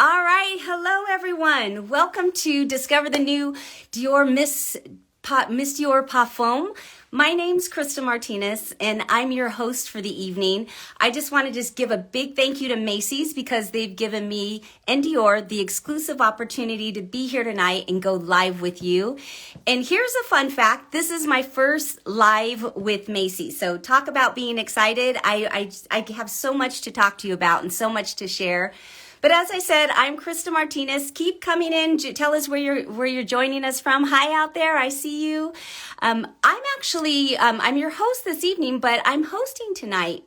All right, hello everyone. Welcome to Discover the New Dior Miss Dior Parfum. My name's Krista Martinez and I'm your host for the evening. I just want to give a big thank you to Macy's because they've given me and Dior the exclusive opportunity to be here tonight and go live with you. And here's a fun fact. This is my first live with Macy's. So talk about being excited. I have so much to talk to you about and so much to share. But as I said, I'm Krista Martinez. Keep coming in. Tell us where you're joining us from. Hi out there. I see you. I'm your host this evening, but I'm hosting tonight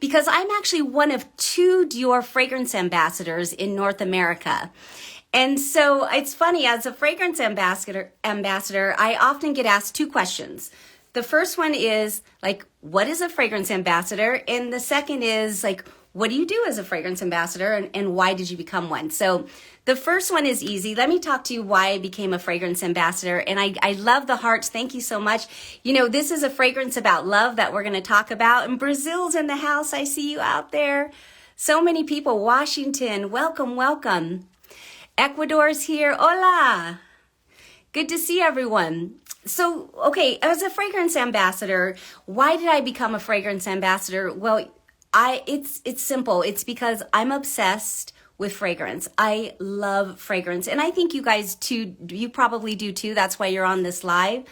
because I'm actually one of 2 Dior fragrance ambassadors in North America. And so it's funny, as a fragrance ambassador, I often get asked 2 questions. The first one is what is a fragrance ambassador? And the second is what do you do as a fragrance ambassador and why did you become one? So the first one is easy. Let me talk to you why I became a fragrance ambassador. And I love the hearts. Thank you so much. You know, this is a fragrance about love that we're going to talk about. And Brazil's in the house. I see you out there. So many people. Washington. Welcome, welcome. Ecuador's here. Hola. Good to see everyone. So, okay, as a fragrance ambassador, why did I become a fragrance ambassador? Well, it's simple. It's because I'm obsessed with fragrance. I love fragrance. And I think you guys too, you probably do too. That's why you're on this live.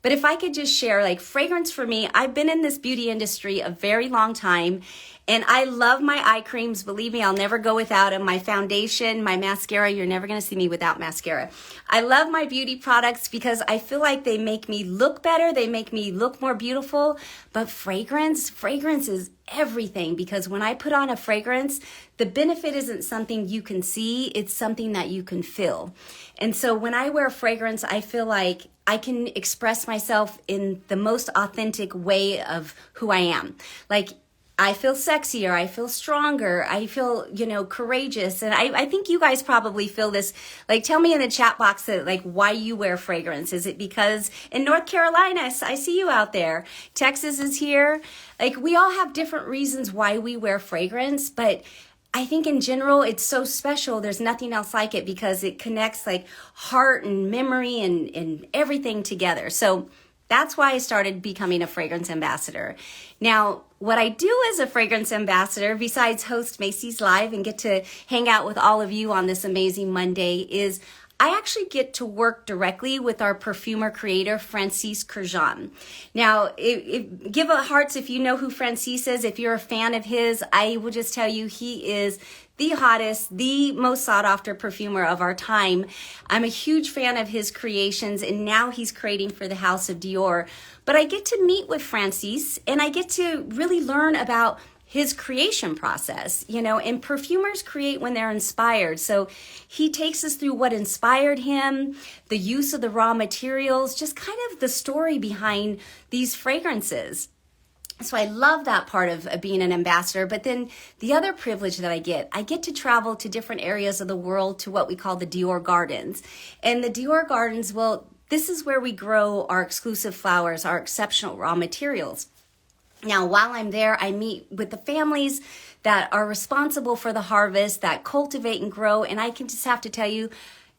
But if I could just share, fragrance for me, I've been in this beauty industry a very long time. And I love my eye creams. Believe me, I'll never go without them. My foundation, my mascara, you're never going to see me without mascara. I love my beauty products because I feel like they make me look better. They make me look more beautiful. But fragrance is everything, because when I put on a fragrance, the benefit isn't something you can see. It's something that you can feel. And so when I wear fragrance, I feel like I can express myself in the most authentic way of who I am. I feel sexier, I feel stronger, I feel, courageous. And I think you guys probably feel this. Tell me in the chat box that, why you wear fragrance. Is it because in North Carolina, I see you out there. Texas is here. We all have different reasons why we wear fragrance, but I think in general, it's so special. There's nothing else like it because it connects heart and memory and everything together. So that's why I started becoming a fragrance ambassador. Now, what I do as a fragrance ambassador, besides host Macy's Live and get to hang out with all of you on this amazing Monday, is I actually get to work directly with our perfumer creator, Francis Kurjan. Now, give a hearts if you know who Francis is. If you're a fan of his, I will just tell you he is the hottest, the most sought after perfumer of our time. I'm a huge fan of his creations, and now he's creating for the House of Dior. But I get to meet with Francis and I get to really learn about his creation process, and perfumers create when they're inspired. So he takes us through what inspired him, the use of the raw materials, just kind of the story behind these fragrances. So I love that part of being an ambassador. But then the other privilege that I get to travel to different areas of the world to what we call the Dior Gardens. And the Dior Gardens, well, this is where we grow our exclusive flowers, our exceptional raw materials. Now, while I'm there, I meet with the families that are responsible for the harvest, that cultivate and grow. And I can just have to tell you,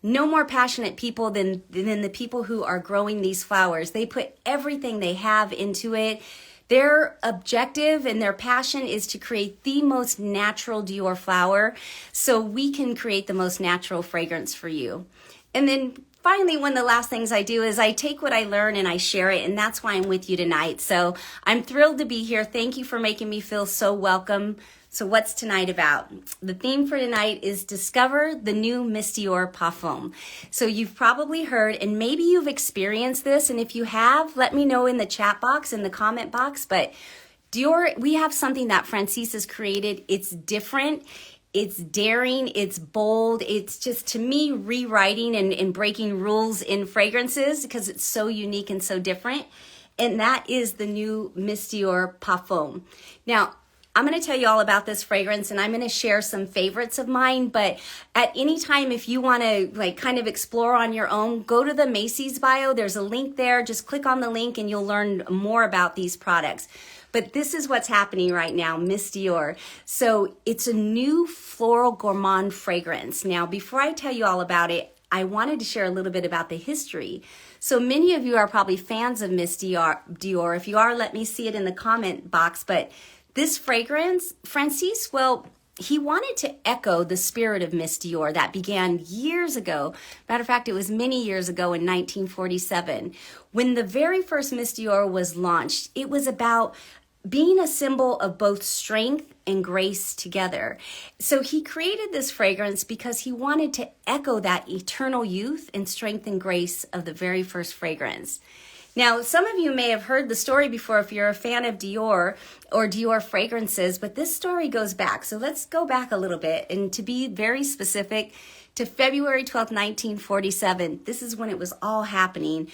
no more passionate people than the people who are growing these flowers. They put everything they have into it. Their objective and their passion is to create the most natural Dior flower so we can create the most natural fragrance for you. And then finally, one of the last things I do is I take what I learn and I share it, and that's why I'm with you tonight. So I'm thrilled to be here. Thank you for making me feel so welcome. So what's tonight about? The theme for tonight is Discover the New Miss Dior Parfum. So you've probably heard, and maybe you've experienced this, and if you have, let me know in the chat box, in the comment box. But Dior, we have something that Francis has created. It's different. It's daring, it's bold, it's just, to me, rewriting and breaking rules in fragrances because it's so unique and so different. And that is the new Miss Dior Parfum. Now, I'm going to tell you all about this fragrance and I'm going to share some favorites of mine, but at any time, if you want to kind of explore on your own, go to the Macy's bio. There's a link there. Just click on the link and you'll learn more about these products. But this is what's happening right now, Miss Dior. So it's a new floral gourmand fragrance. Now, before I tell you all about it, I wanted to share a little bit about the history. So many of you are probably fans of Miss Dior. If you are, let me see it in the comment box. But this fragrance, Francis, well, he wanted to echo the spirit of Miss Dior that began years ago. Matter of fact, it was many years ago in 1947. When the very first Miss Dior was launched, it was about being a symbol of both strength and grace together. So he created this fragrance because he wanted to echo that eternal youth and strength and grace of the very first fragrance. Now, some of you may have heard the story before if you're a fan of Dior or Dior fragrances, but this story goes back. So let's go back a little bit. And to be very specific, to February 12th, 1947, this is when it was all happening.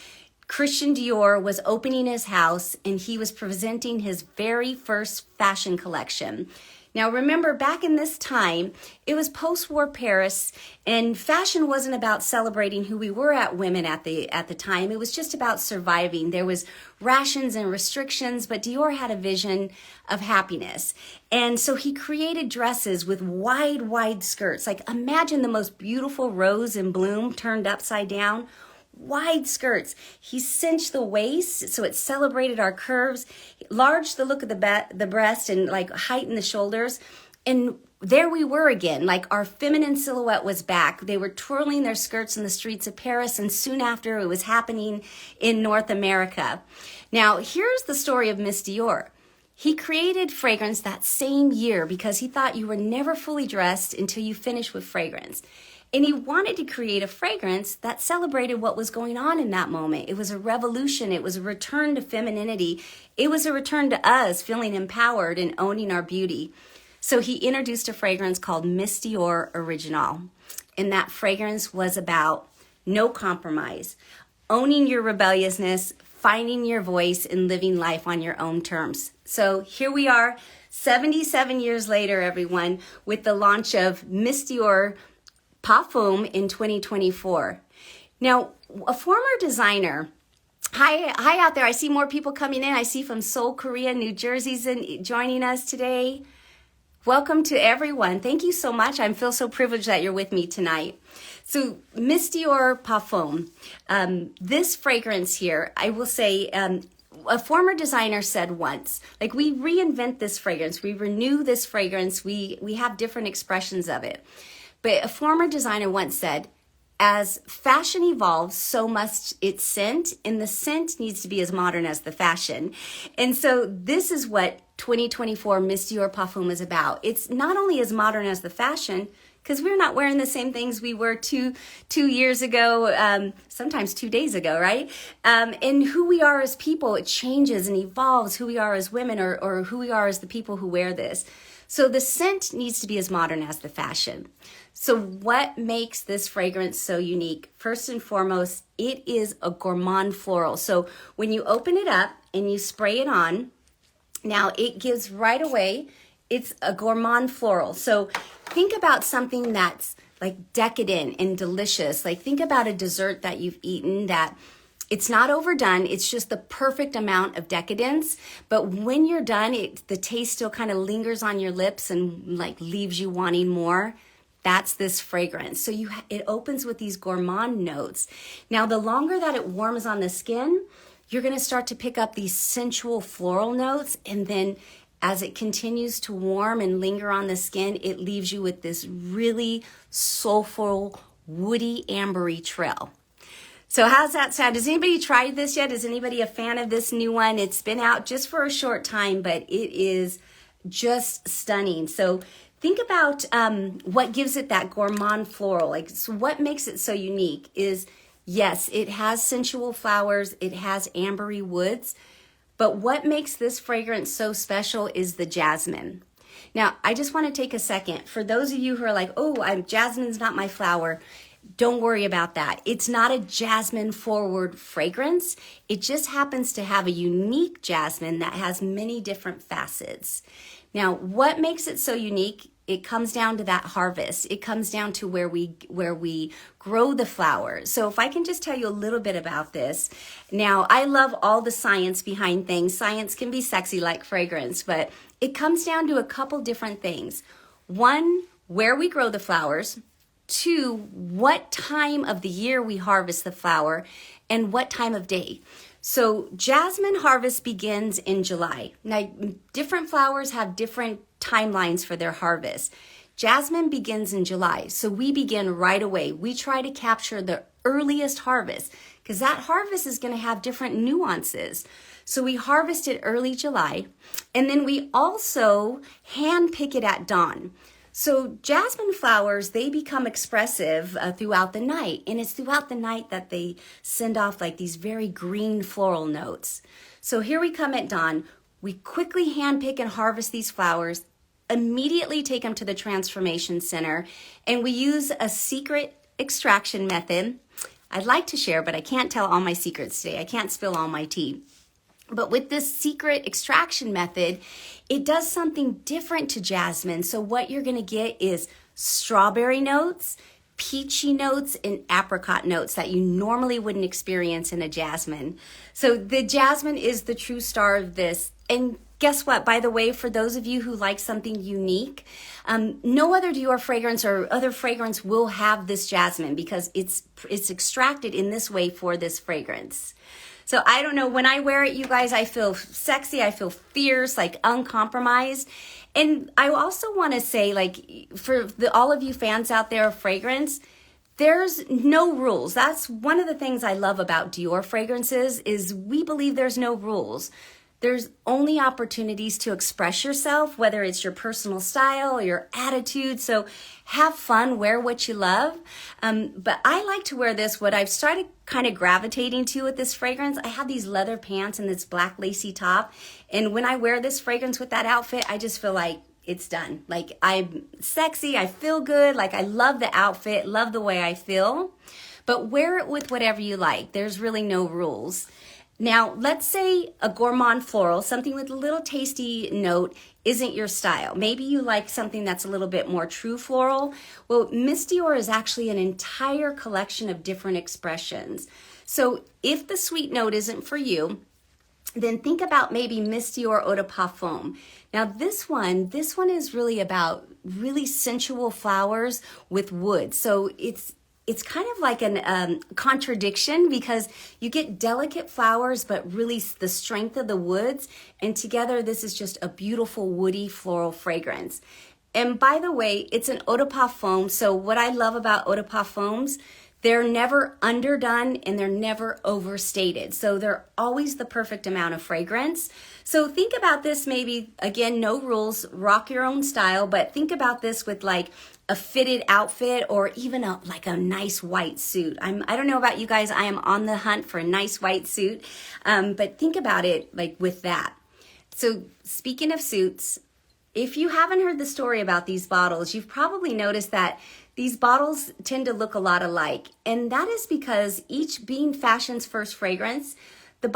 Christian Dior was opening his house and he was presenting his very first fashion collection. Now, remember, back in this time, it was post-war Paris, and fashion wasn't about celebrating who we were at women at the time. It was just about surviving. There was rations and restrictions, but Dior had a vision of happiness. And so he created dresses with wide skirts. Like, imagine the most beautiful rose in bloom turned upside down. Wide skirts. He cinched the waist so it celebrated our curves, enlarged the look of the breast and like heightened the shoulders. And there we were again, like our feminine silhouette was back. They were twirling their skirts in the streets of Paris, and soon after it was happening in North America. Now, here's the story of Miss Dior. He created fragrance that same year because he thought you were never fully dressed until you finished with fragrance. And he wanted to create a fragrance that celebrated what was going on in that moment. It was a revolution. It was a return to femininity. It was a return to us feeling empowered and owning our beauty. So he introduced a fragrance called Miss Dior Original. And that fragrance was about no compromise, owning your rebelliousness, finding your voice, and living life on your own terms. So here we are, 77 years later, everyone, with the launch of Miss Dior Parfum in 2024. Now, a former designer, hi out there. I see more people coming in. I see from Seoul, Korea, New Jersey's joining us today. Welcome to everyone. Thank you so much. I feel so privileged that you're with me tonight. So, Miss Dior Parfum, this fragrance here, I will say, a former designer said once, like, we reinvent this fragrance, we renew this fragrance, we have different expressions of it. But a former designer once said, as fashion evolves, so must its scent, and the scent needs to be as modern as the fashion. And so this is what 2024 Miss Dior Parfum is about. It's not only as modern as the fashion, because we're not wearing the same things we were two years ago, sometimes 2 days ago, right? And who we are as people, it changes and evolves, who we are as women or who we are as the people who wear this. So the scent needs to be as modern as the fashion. So what makes this fragrance so unique? First and foremost, it is a gourmand floral. So when you open it up and you spray it on, now it gives right away, it's a gourmand floral. So think about something that's like decadent and delicious. Like, think about a dessert that you've eaten that it's not overdone. It's just the perfect amount of decadence. But when you're done, the taste still kind of lingers on your lips and like leaves you wanting more. That's this fragrance. So it opens with these gourmand notes. Now, the longer that it warms on the skin, you're going to start to pick up these sensual floral notes. And then as it continues to warm and linger on the skin, it leaves you with this really soulful, woody, ambery trail. So how's that sound? Has anybody tried this yet? Is anybody a fan of this new one? It's been out just for a short time, but it is just stunning. So think about what gives it that gourmand floral. Like, so what makes it so unique is, yes, it has sensual flowers. It has ambery woods. But what makes this fragrance so special is the jasmine. Now, I just want to take a second. For those of you who are like, oh, jasmine's not my flower, don't worry about that. It's not a jasmine forward fragrance. It just happens to have a unique jasmine that has many different facets. Now, what makes it so unique it comes down to that harvest. It comes down to where we grow the flowers. So if I can just tell you a little bit about this. Now, I love all the science behind things. Science can be sexy like fragrance, but it comes down to a couple different things. One, where we grow the flowers. Two, what time of the year we harvest the flower and what time of day. So jasmine harvest begins in July. Now, different flowers have different timelines for their harvest. Jasmine begins in July, so we begin right away. We try to capture the earliest harvest because that harvest is going to have different nuances. So we harvest it early July, and then we also hand pick it at dawn. So jasmine flowers, they become expressive throughout the night, and it's throughout the night that they send off like these very green floral notes. So here we come at dawn. We quickly handpick and harvest these flowers, immediately take them to the transformation center, and we use a secret extraction method. I'd like to share, but I can't tell all my secrets today. I can't spill all my tea. But with this secret extraction method, it does something different to jasmine. So what you're going to get is strawberry notes, peachy notes, and apricot notes that you normally wouldn't experience in a jasmine. So the jasmine is the true star of this. And guess what? By the way, for those of you who like something unique, no other Dior fragrance or other fragrance will have this jasmine because it's extracted in this way for this fragrance. So I don't know, when I wear it, you guys, I feel sexy, I feel fierce, like uncompromised. And I also want to say, like, for all of you fans out there of fragrance, there's no rules. That's one of the things I love about Dior fragrances is we believe there's no rules. There's only opportunities to express yourself, whether it's your personal style or your attitude. So have fun, wear what you love. But I like to wear this. What I've started kind of gravitating to with this fragrance, I have these leather pants and this black lacy top. And when I wear this fragrance with that outfit, I just feel like it's done. Like I'm sexy, I feel good. Like I love the outfit, love the way I feel. But wear it with whatever you like. There's really no rules. Now, let's say a gourmand floral, something with a little tasty note, isn't your style. Maybe you like something that's a little bit more true floral. Well, Miss Dior is actually an entire collection of different expressions. So if the sweet note isn't for you, then think about maybe Miss Dior Eau de Parfum. Now this one is really about really sensual flowers with wood. So it's kind of like a contradiction because you get delicate flowers, but really the strength of the woods. And together, this is just a beautiful woody floral fragrance. And by the way, it's an eau de parfum. So what I love about eau de parfums, they're never underdone and they're never overstated. So they're always the perfect amount of fragrance. So think about this maybe, again, no rules, rock your own style, but think about this with like a fitted outfit or even like a nice white suit. I don't know about you guys, I am on the hunt for a nice white suit, but think about it like with that. So speaking of suits, if you haven't heard the story about these bottles, you've probably noticed that these bottles tend to look a lot alike. And that is because each being fashion's first fragrance, the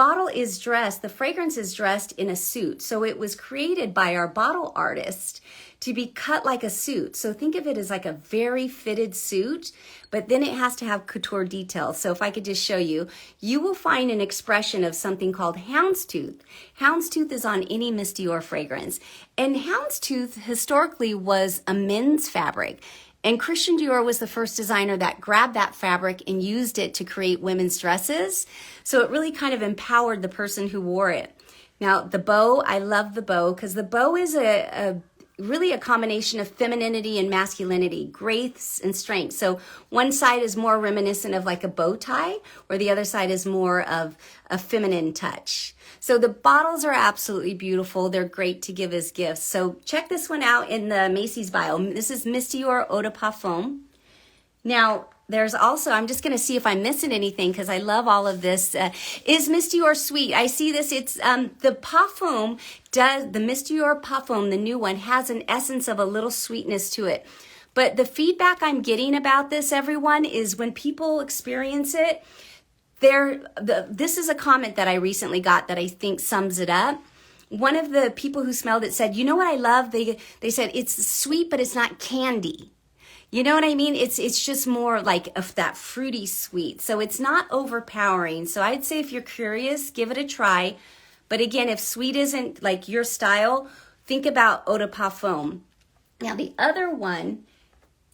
fragrance is dressed in a suit. So it was created by our bottle artist to be cut like a suit. So think of it as like a very fitted suit, but then it has to have couture details. So if I could just show you, you will find an expression of something called houndstooth. Houndstooth is on any Miss Dior fragrance. And houndstooth historically was a men's fabric. And Christian Dior was the first designer that grabbed that fabric and used it to create women's dresses. So it really kind of empowered the person who wore it. Now, the bow, I love the bow because the bow is really a combination of femininity and masculinity, grace and strength. So one side is more reminiscent of like a bow tie, or the other side is more of a feminine touch. So the bottles are absolutely beautiful. They're great to give as gifts. So check this one out in the Macy's bio. This is Miss Dior Eau de Parfum. Now, there's also, I'm just going to see if I'm missing anything because I love all of this. Is Miss Dior sweet? I see this. It's the Parfum the Miss Dior Parfum, the new one, has an essence of a little sweetness to it. But the feedback I'm getting about this, everyone, is when people experience it, this is a comment that I recently got that I think sums it up. one of the people who smelled it said, you know what I love? They said it's sweet, but it's not candy. You know what I mean? It's just more like of that fruity sweet. So it's not overpowering. So I'd say if you're curious, give it a try. But again, if sweet isn't like your style, think about Eau de Parfum. Now the other one,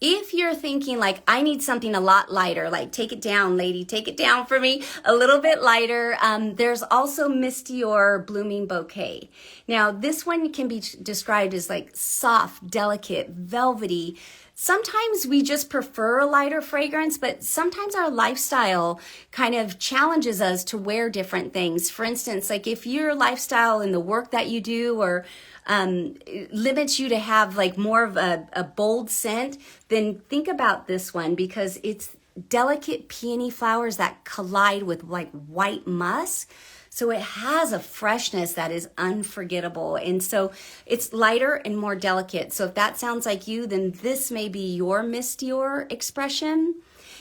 if you're thinking like, I need something a lot lighter, like take it down, lady, take it down for me, a little bit lighter. There's also Miss Dior Blooming Bouquet. Now this one can be described as like soft, delicate, velvety. Sometimes we just prefer a lighter fragrance, but sometimes our lifestyle kind of challenges us to wear different things. For instance, like if your lifestyle and the work that you do or limits you to have like more of a bold scent, then think about this one because it's delicate peony flowers that collide with like white musk. So it has a freshness that is unforgettable. And so it's lighter and more delicate. So if that sounds like you, then this may be your Miss Dior expression.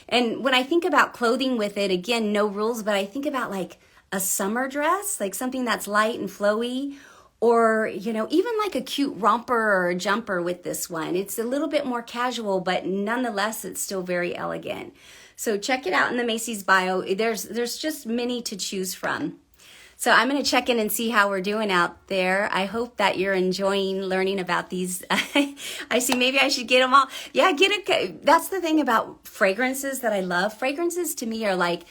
And when I think about clothing with it, again, no rules, but I think about like a summer dress, like something that's light and flowy, or, you know, even like a cute romper or a jumper with this one. It's a little bit more casual, but nonetheless, it's still very elegant. So check it out in the Macy's bio. There's just many to choose from. So I'm going to check in and see how we're doing out there. I hope that you're enjoying learning about these. I see maybe I should get them all. Yeah, that's the thing about fragrances that I love. Fragrances to me are like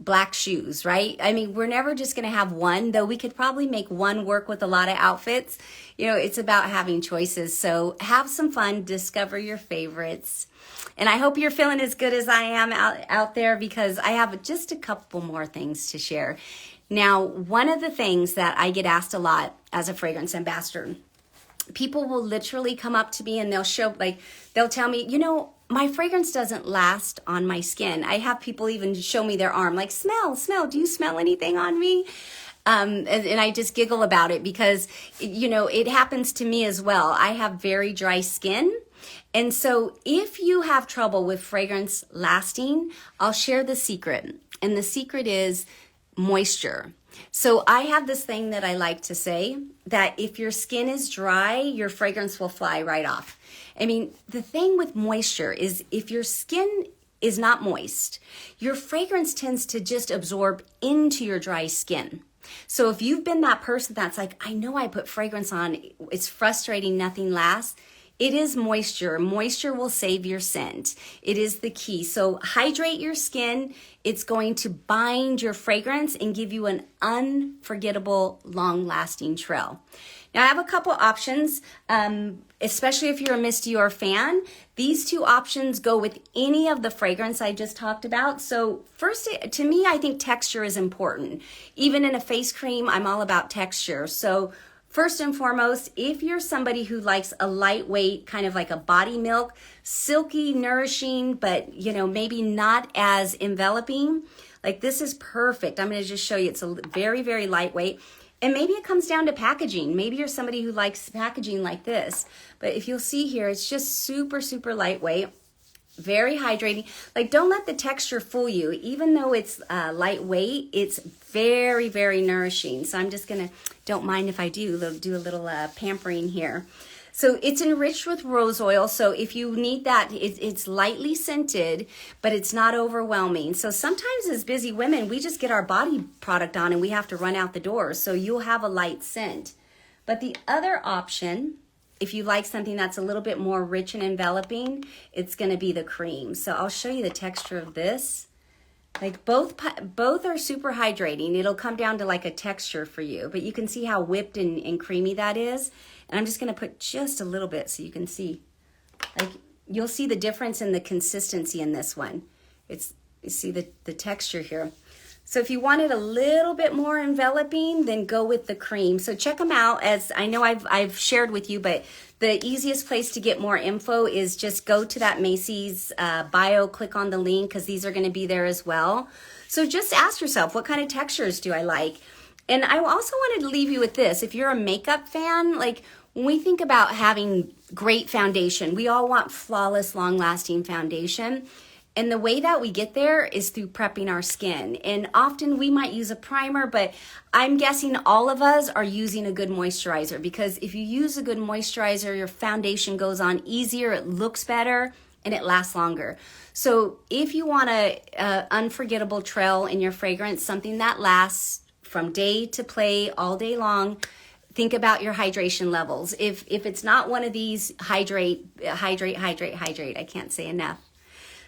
black shoes, right? I mean, we're never just going to have one, though we could probably make one work with a lot of outfits. You know, it's about having choices. So have some fun, discover your favorites. And I hope you're feeling as good as I am out there because I have just a couple more things to share. Now, one of the things that I get asked a lot as a fragrance ambassador, people will literally come up to me and they'll tell me, you know, my fragrance doesn't last on my skin. I have people even show me their arm, like, smell, do you smell anything on me? And I just giggle about it because, you know, it happens to me as well. I have very dry skin. And so if you have trouble with fragrance lasting, I'll share the secret. And the secret is moisture. So I have this thing that I like to say that if your skin is dry, your fragrance will fly right off. I mean, the thing with moisture is if your skin is not moist, your fragrance tends to just absorb into your dry skin. So if you've been that person that's like, I know I put fragrance on, it's frustrating, nothing lasts. It is moisture. Moisture will save your scent. It is the key. So hydrate your skin. It's going to bind your fragrance and give you an unforgettable, long-lasting trail. Now I have a couple options, especially if you're a Miss Dior fan. These two options go with any of the fragrance I just talked about. So first, to me, I think texture is important. Even in a face cream, I'm all about texture. So first and foremost, if you're somebody who likes a lightweight, kind of like a body milk, silky, nourishing, but you know, maybe not as enveloping, like this is perfect. I'm going to just show you. It's a very, very lightweight. And maybe it comes down to packaging. Maybe you're somebody who likes packaging like this. But if you'll see here, it's just super, super lightweight. Very hydrating. Like, don't let the texture fool you. Even though it's lightweight, it's very, very nourishing. So I'm just gonna, don't mind if I do a little pampering here. So it's enriched with rose oil. So if you need that, it's lightly scented, but it's not overwhelming. So sometimes as busy women, we just get our body product on and we have to run out the door. So you'll have a light scent. But the other option, if you like something that's a little bit more rich and enveloping, it's going to be the cream. So I'll show you the texture of this. Like both are super hydrating. It'll come down to like a texture for you, but you can see how whipped and creamy that is. And I'm just going to put just a little bit so you can see. Like you'll see the difference in the consistency in this one. You see the texture here. So if you wanted a little bit more enveloping, then go with the cream. So check them out. As I know I've shared with you, but the easiest place to get more info is just go to that Macy's bio, click on the link because these are going to be there as well. So just ask yourself, what kind of textures do I like? And I also wanted to leave you with this. If you're a makeup fan, like when we think about having great foundation, we all want flawless, long-lasting foundation. And the way that we get there is through prepping our skin. And often we might use a primer, but I'm guessing all of us are using a good moisturizer, because if you use a good moisturizer, your foundation goes on easier, it looks better, and it lasts longer. So if you want a unforgettable trail in your fragrance, something that lasts from day to play all day long, think about your hydration levels. If it's not one of these, hydrate. I can't say enough.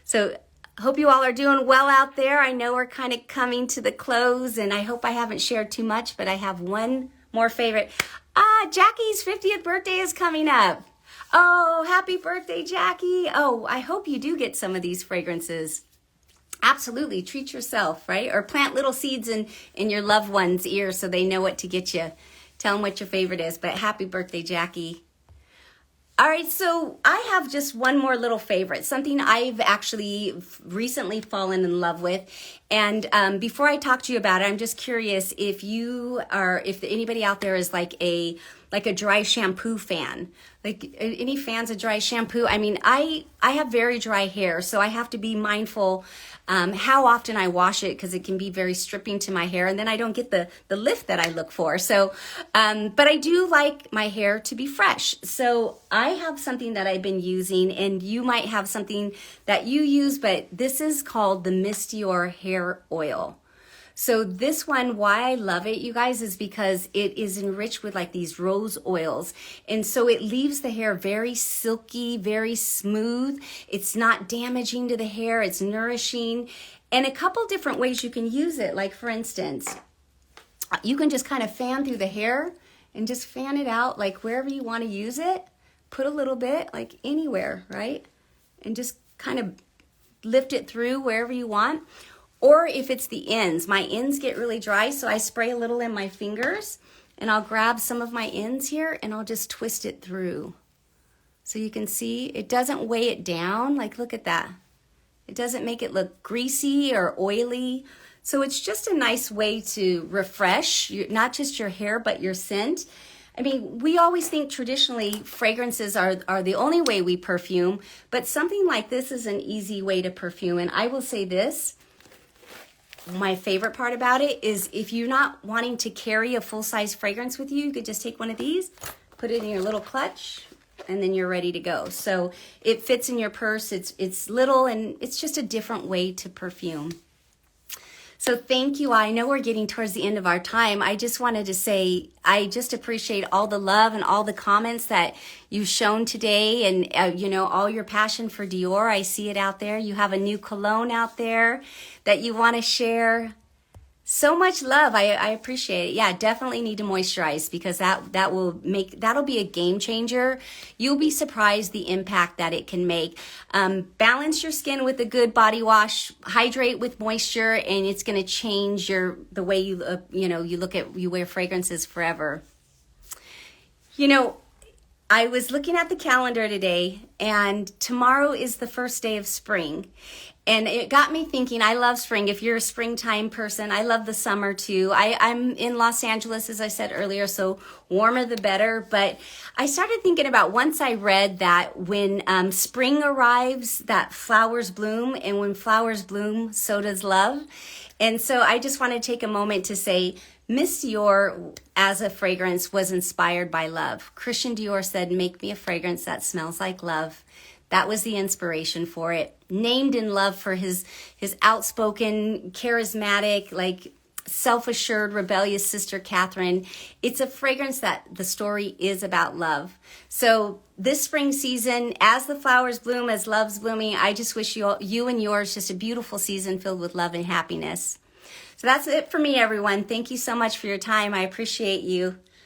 So hope you all are doing well out there. I know we're kind of coming to the close, and I hope I haven't shared too much, but I have one more favorite. Jackie's 50th birthday is coming up. Oh, happy birthday, Jackie. Oh, I hope you do get some of these fragrances. Absolutely, treat yourself, right? Or plant little seeds in your loved one's ear so they know what to get you. Tell them what your favorite is, but happy birthday, Jackie. All right, so I have just one more little favorite, something I've actually recently fallen in love with. And before I talk to you about it, I'm just curious if anybody out there is like a dry shampoo fan. Like, any fans of dry shampoo? I mean, I have very dry hair, so I have to be mindful how often I wash it, because it can be very stripping to my hair, and then I don't get the lift that I look for. So, but I do like my hair to be fresh. So I have something that I've been using, and you might have something that you use, but this is called the Miss Dior Hair Oil. So this one, why I love it, you guys, is because it is enriched with like these rose oils. And so it leaves the hair very silky, very smooth. It's not damaging to the hair. It's nourishing. And a couple different ways you can use it. Like, for instance, you can just kind of fan through the hair and just fan it out like wherever you want to use it. Put a little bit, like anywhere, right? And just kind of lift it through wherever you want. Or if it's the ends, my ends get really dry, so I spray a little in my fingers, and I'll grab some of my ends here and I'll just twist it through. So you can see it doesn't weigh it down. Like, look at that. It doesn't make it look greasy or oily. So it's just a nice way to refresh not just your hair, but your scent. I mean, we always think traditionally fragrances are the only way we perfume, but something like this is an easy way to perfume. And I will say this. My favorite part about it is if you're not wanting to carry a full-size fragrance with you, you could just take one of these, put it in your little clutch, and then you're ready to go. So it fits in your purse. It's little, and it's just a different way to perfume. So thank you. I know we're getting towards the end of our time. I just wanted to say I just appreciate all the love and all the comments that you've shown today, and all your passion for Dior. I see it out there. You have a new cologne out there that you want to share. So much love. I appreciate it. Yeah, definitely need to moisturize, because that'll be a game changer. You'll be surprised the impact that it can make. Balance your skin with a good body wash, hydrate with moisture, and it's going to change the way you wear fragrances forever. I was looking at the calendar today, and tomorrow is the first day of spring. And it got me thinking, I love spring. If you're a springtime person, I love the summer too. I'm in Los Angeles, as I said earlier, so warmer the better. But I started thinking about, once I read that when spring arrives, that flowers bloom. And when flowers bloom, so does love. And so I just want to take a moment to say, Miss Dior as a fragrance was inspired by love. Christian Dior said, "Make me a fragrance that smells like love." That was the inspiration for it. Named in love for his outspoken, charismatic, like self-assured, rebellious sister, Catherine. It's a fragrance that the story is about love. So this spring season, as the flowers bloom, as love's blooming, I just wish you and yours just a beautiful season filled with love and happiness. So that's it for me, everyone. Thank you so much for your time. I appreciate you.